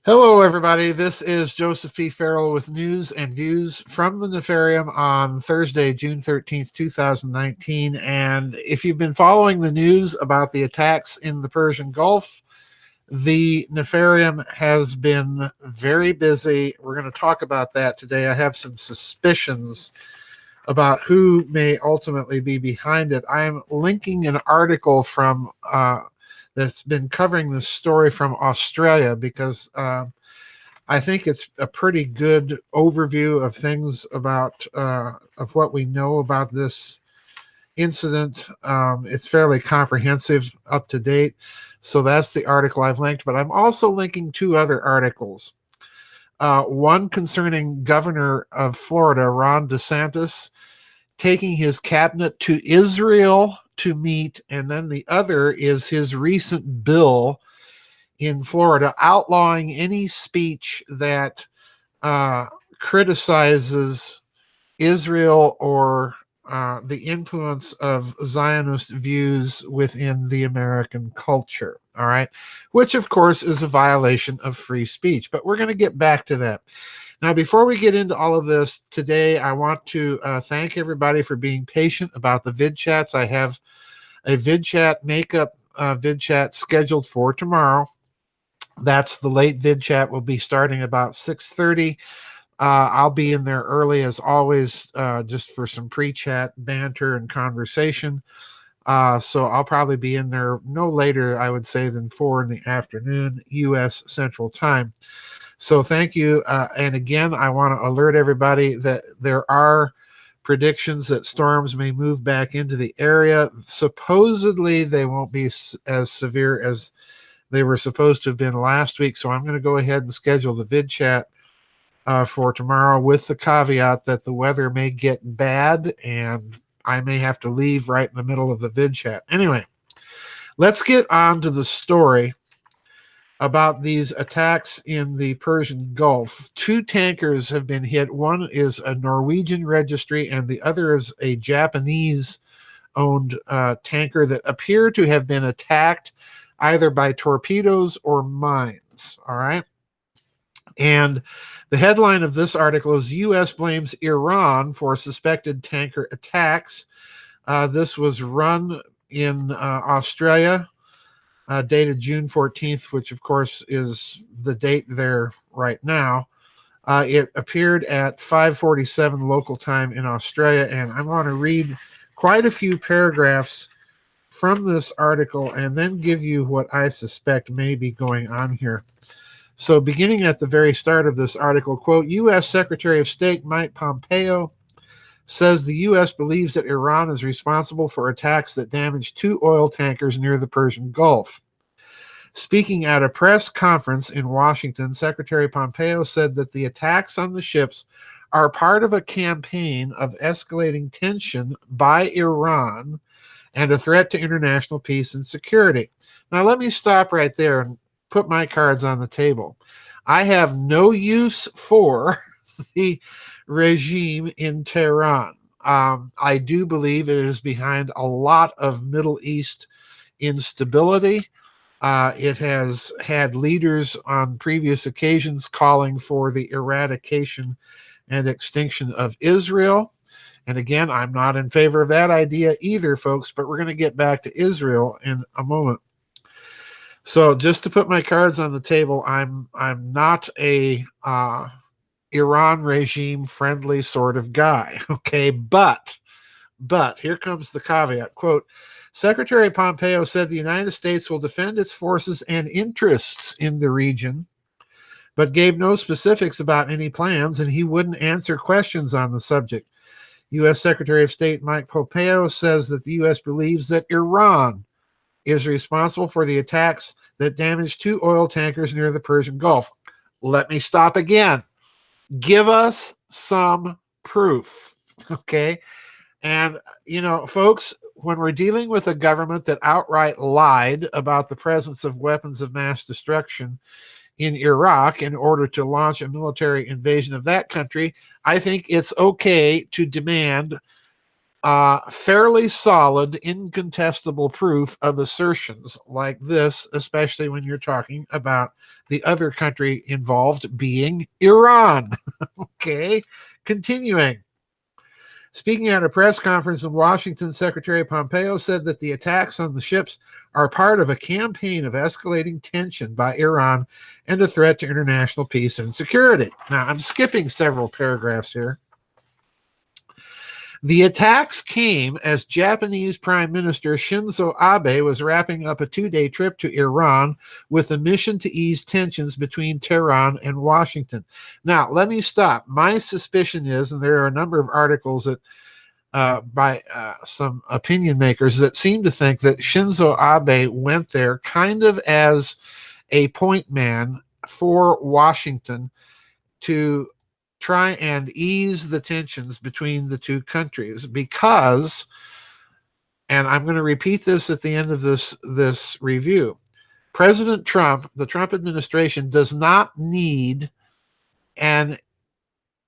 Hello, everybody. This is Joseph P. Farrell with news and views from the Nefarium on Thursday, June 13th, 2019. And if you've been following the news about the attacks in the Persian Gulf, the Nefarium has been very busy. We're going to talk about that today. I have some suspicions about who may ultimately be behind it. I'm linking an article from that's been covering this story from Australia because I think it's a pretty good overview of things about of what we know about this incident. It's fairly comprehensive, up to date. So that's the article I've linked, but I'm also linking two other articles. One concerning Governor of Florida, Ron DeSantis, taking his cabinet to Israel to meet, and then the other is his recent bill in Florida outlawing any speech that criticizes Israel or the influence of Zionist views within the American culture. All right, which of course is a violation of free speech. But we're going to get back to that. Now, before we get into all of this today, I want to thank everybody for being patient about the vid chats. I have a vid chat makeup vid chat scheduled for tomorrow. That's the late vid chat. Will be starting about 6:30. I'll be in there early as always, just for some pre-chat banter and conversation. So I'll probably be in there no later, I would say, than 4 in the afternoon, U.S. Central Time. So thank you. And again, I want to alert everybody that there are predictions that storms may move back into the area. Supposedly, they won't be as severe as they were supposed to have been last week. So I'm going to go ahead and schedule the vid chat for tomorrow, with the caveat that the weather may get bad and I may have to leave right in the middle of the vid chat. Anyway, let's get on to the story about these attacks in the Persian Gulf. Two tankers have been hit. One is a Norwegian registry and the other is a Japanese-owned tanker that appear to have been attacked either by torpedoes or mines. All right. And the headline of this article is U.S. blames Iran for suspected tanker attacks. This was run in Australia, dated June 14th, which of course is the date there right now. It appeared at 5:47 local time in Australia, and I want to read quite a few paragraphs from this article and then give you what I suspect may be going on here. So beginning at the very start of this article, quote, U.S. Secretary of State Mike Pompeo says the U.S. believes that Iran is responsible for attacks that damaged two oil tankers near the Persian Gulf. Speaking at a press conference in Washington, Secretary Pompeo said that the attacks on the ships are part of a campaign of escalating tension by Iran and a threat to international peace and security. Now, let me stop right there and put my cards on the table. I have no use for the regime in Tehran. I do believe it is behind a lot of Middle East instability. It has had leaders on previous occasions calling for the eradication and extinction of Israel. And again, I'm not in favor of that idea either, folks, but we're going to get back to Israel in a moment. So just to put my cards on the table, I'm not a Iran regime friendly sort of guy. Okay, but here comes the caveat. Quote, Secretary Pompeo said the United States will defend its forces and interests in the region, but gave no specifics about any plans, and he wouldn't answer questions on the subject. U.S. Secretary of State Mike Pompeo says that the U.S. believes that Iran is responsible for the attacks that damaged two oil tankers near the Persian Gulf. Let me stop again. Give us some proof, okay? And, you know, folks, when we're dealing with a government that outright lied about the presence of weapons of mass destruction in Iraq in order to launch a military invasion of that country, I think it's okay to demand fairly solid, incontestable proof of assertions like this, especially when you're talking about the other country involved being Iran. Okay, continuing. Speaking at a press conference in Washington, Secretary Pompeo said that the attacks on the ships are part of a campaign of escalating tension by Iran and a threat to international peace and security. Now, I'm skipping several paragraphs here. The attacks came as Japanese Prime Minister Shinzo Abe was wrapping up a 2-day trip to Iran with a mission to ease tensions between Tehran and Washington. Now, let me stop. My suspicion is, and there are a number of articles that by some opinion makers that seem to think that Shinzo Abe went there kind of as a point man for Washington to try and ease the tensions between the two countries because, and I'm going to repeat this at the end of this review, President Trump, the Trump administration, does not need an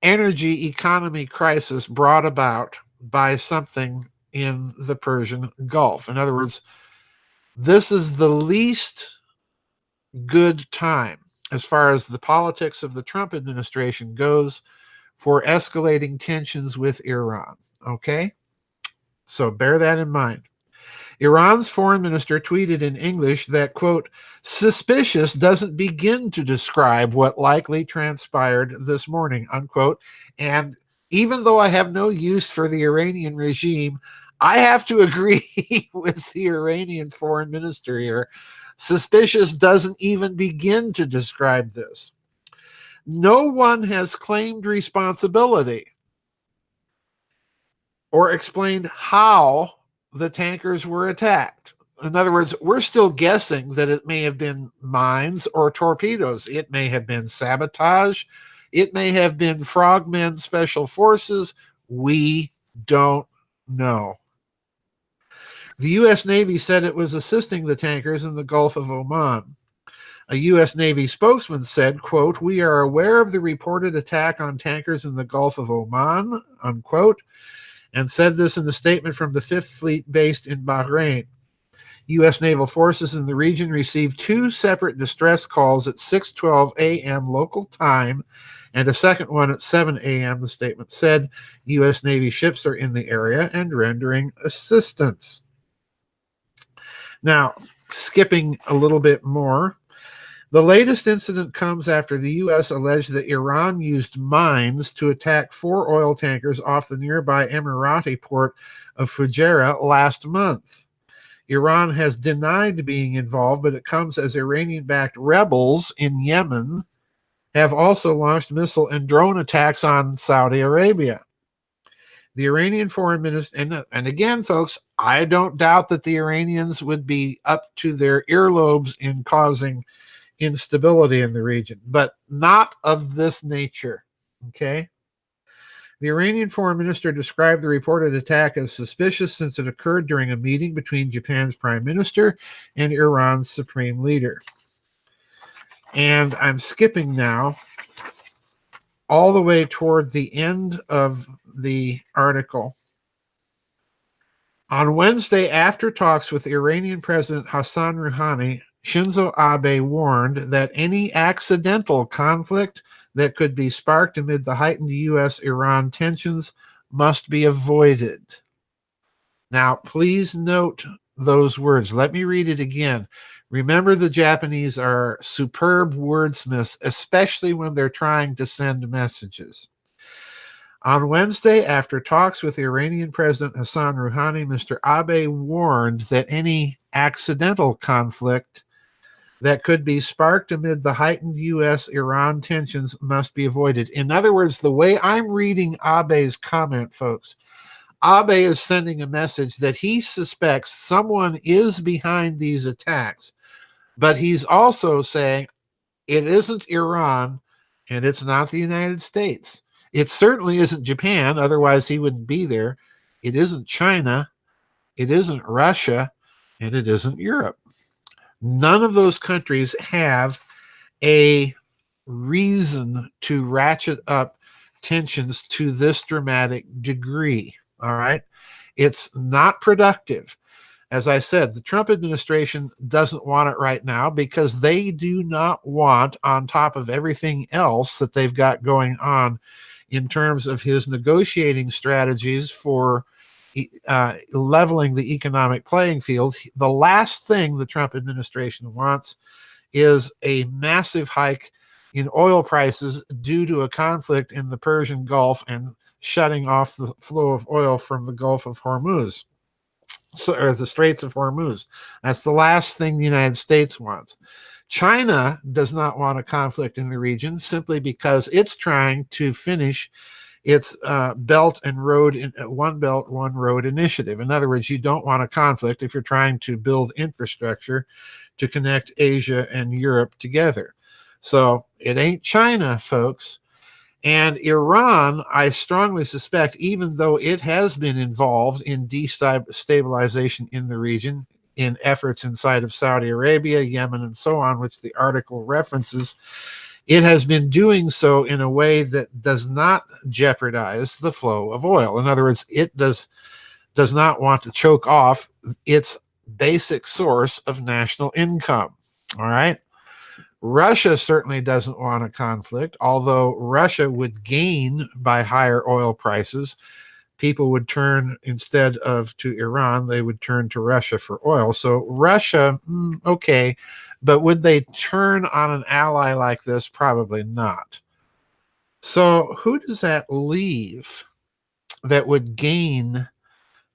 energy economy crisis brought about by something in the Persian Gulf. In other words, this is the least good time as far as the politics of the Trump administration goes for escalating tensions with Iran. Okay? So bear that in mind. Iran's foreign minister tweeted in English that, quote, suspicious doesn't begin to describe what likely transpired this morning, unquote. And even though I have no use for the Iranian regime, I have to agree with the Iranian foreign minister here. Suspicious doesn't even begin to describe this. No one has claimed responsibility or explained how the tankers were attacked. In other words, we're still guessing that it may have been mines or torpedoes. It may have been sabotage. It may have been frogmen special forces. We don't know. The U.S. Navy said it was assisting the tankers in the Gulf of Oman. A U.S. Navy spokesman said, quote, we are aware of the reported attack on tankers in the Gulf of Oman, unquote, and said this in a statement from the Fifth Fleet based in Bahrain. U.S. naval forces in the region received 2 separate distress calls at 6:12 a.m. local time and a second one at 7 a.m., the statement said. U.S. Navy ships are in the area and rendering assistance. Now, skipping a little bit more, the latest incident comes after the U.S. alleged that Iran used mines to attack 4 oil tankers off the nearby Emirati port of Fujairah last month. Iran has denied being involved, but it comes as Iranian-backed rebels in Yemen have also launched missile and drone attacks on Saudi Arabia. The Iranian foreign minister, and again, folks, I don't doubt that the Iranians would be up to their earlobes in causing instability in the region, but not of this nature. Okay? The Iranian foreign minister described the reported attack as suspicious since it occurred during a meeting between Japan's prime minister and Iran's supreme leader. And I'm skipping now all the way toward the end of the article. On Wednesday, after talks with Iranian President Hassan Rouhani, Shinzo Abe warned that any accidental conflict that could be sparked amid the heightened U.S.-Iran tensions must be avoided. Now, please note those words. Let me read it again. Remember, the Japanese are superb wordsmiths, especially when they're trying to send messages. On Wednesday, after talks with Iranian President Hassan Rouhani, Mr. Abe warned that any accidental conflict that could be sparked amid the heightened U.S.-Iran tensions must be avoided. In other words, the way I'm reading Abe's comment, folks, Abe is sending a message that he suspects someone is behind these attacks, but he's also saying it isn't Iran and it's not the United States. It certainly isn't Japan, otherwise he wouldn't be there. It isn't China, it isn't Russia, and it isn't Europe. None of those countries have a reason to ratchet up tensions to this dramatic degree. All right. It's not productive. As I said, the Trump administration doesn't want it right now because they do not want, on top of everything else that they've got going on in terms of his negotiating strategies for leveling the economic playing field, the last thing the Trump administration wants is a massive hike in oil prices due to a conflict in the Persian Gulf and shutting off the flow of oil from the Gulf of Hormuz, or the Straits of Hormuz. That's the last thing the United States wants. China does not want a conflict in the region simply because it's trying to finish its Belt and Road, One Belt, One Road initiative. In other words, you don't want a conflict if you're trying to build infrastructure to connect Asia and Europe together. So it ain't China, folks. And Iran, I strongly suspect, even though it has been involved in destabilization in the region, in efforts inside of Saudi Arabia, Yemen, and so on, which the article references, it has been doing so in a way that does not jeopardize the flow of oil. In other words, it does not want to choke off its basic source of national income. All right. Russia certainly doesn't want a conflict, although Russia would gain by higher oil prices. People would turn, instead of to Iran, they would turn to Russia for oil. So Russia, okay, but would they turn on an ally like this? Probably not. So who does that leave that would gain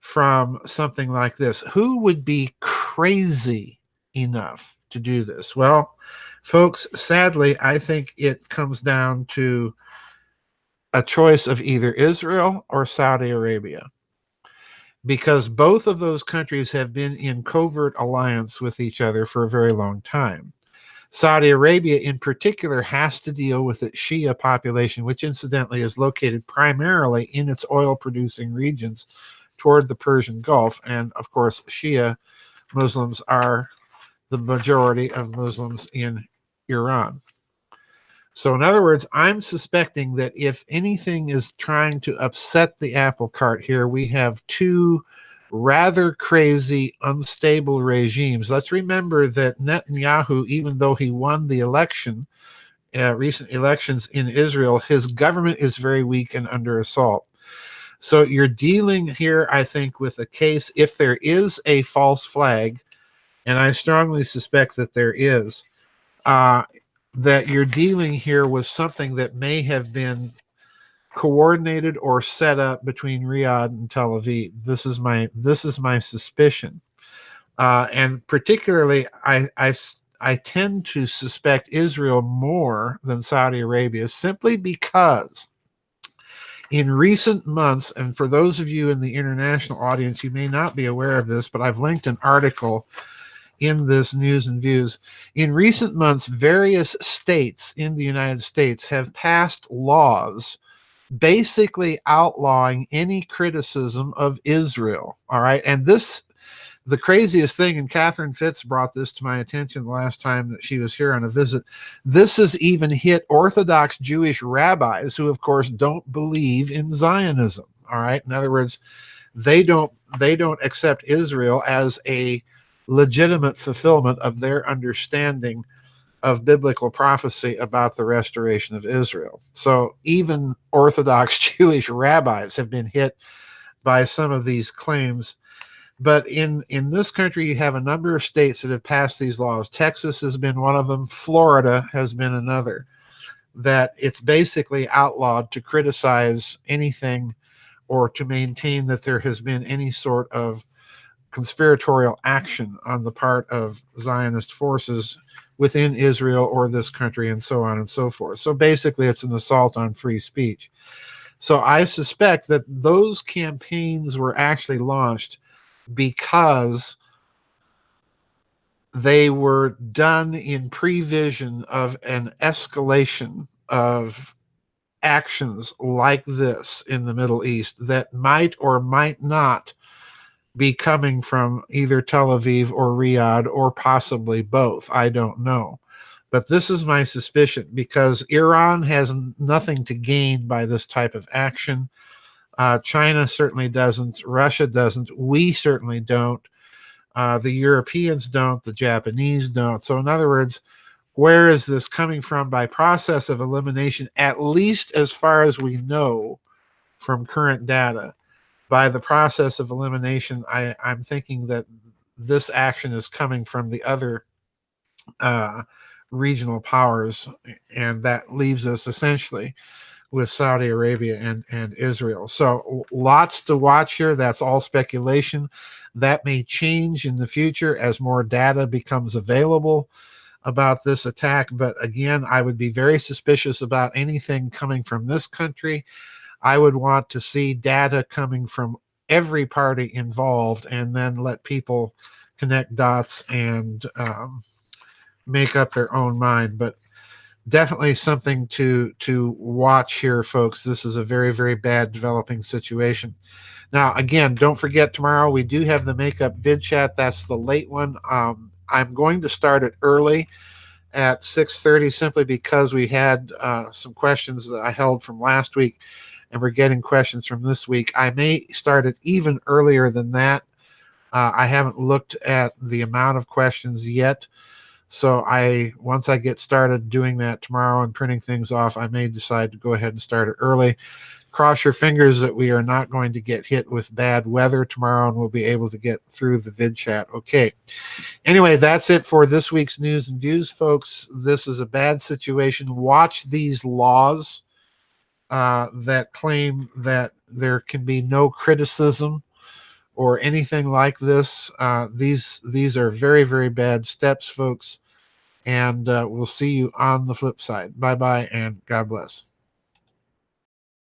from something like this? Who would be crazy enough to do this? Well, folks, sadly, I think it comes down to a choice of either Israel or Saudi Arabia, because both of those countries have been in covert alliance with each other for a very long time. Saudi Arabia, in particular, has to deal with its Shia population, which incidentally is located primarily in its oil-producing regions toward the Persian Gulf. And, of course, Shia Muslims are the majority of Muslims in Iran. So in other words, I'm suspecting that if anything is trying to upset the apple cart here, we have two rather crazy, unstable regimes. Let's remember that Netanyahu, even though he won the election, recent elections in Israel, his government is very weak and under assault. So you're dealing here, I think, with a case, if there is a false flag, and I strongly suspect that there is, that you're dealing here with something that may have been coordinated or set up between Riyadh and Tel Aviv. This is my suspicion, and particularly I tend to suspect Israel more than Saudi Arabia, simply because in recent months, and for those of you in the international audience, you may not be aware of this, but I've linked an article in this News and Views. In recent months, various states in the United States have passed laws basically outlawing any criticism of Israel. All right. And this, the craziest thing, and Catherine Fitz brought this to my attention the last time that she was here on a visit, this has even hit Orthodox Jewish rabbis who, of course, don't believe in Zionism. All right. In other words, they don't accept Israel as a legitimate fulfillment of their understanding of biblical prophecy about the restoration of Israel. So even Orthodox Jewish rabbis have been hit by some of these claims. But in this country, you have a number of states that have passed these laws. Texas has been one of them. Florida has been another. That it's basically outlawed to criticize anything or to maintain that there has been any sort of conspiratorial action on the part of Zionist forces within Israel or this country, and so on and so forth. So basically, it's an assault on free speech. So I suspect that those campaigns were actually launched because they were done in prevision of an escalation of actions like this in the Middle East that might or might not be coming from either Tel Aviv or Riyadh, or possibly both. I don't know. But this is my suspicion, because Iran has nothing to gain by this type of action. China certainly doesn't. Russia doesn't. We certainly don't. The Europeans don't. The Japanese don't. So, in other words, where is this coming from by process of elimination, at least as far as we know from current data? By the process of elimination, I'm thinking that this action is coming from the other uh, regional powers, and that leaves us essentially with Saudi Arabia and Israel. So lots to watch here. That's all speculation. That may change in the future as more data becomes available about this attack. But again, I would be very suspicious about anything coming from this country. I would want to see data coming from every party involved and then let people connect dots and make up their own mind. But definitely something to watch here, folks. This is a very, very bad developing situation. Now, again, don't forget tomorrow we do have the makeup vid chat. That's the late one. I'm going to start it early at 6:30 simply because we had some questions that I held from last week, and we're getting questions from this week. I may start it even earlier than that. I haven't looked at the amount of questions yet. So once I get started doing that tomorrow and printing things off, I may decide to go ahead and start it early. Cross your fingers that we are not going to get hit with bad weather tomorrow and we'll be able to get through the vid chat. Okay. Anyway, that's it for this week's news and views, folks. This is a bad situation. Watch these laws that claim that there can be no criticism or anything like this. These are very, very bad steps, folks. And we'll see you on the flip side. Bye-bye, and God bless.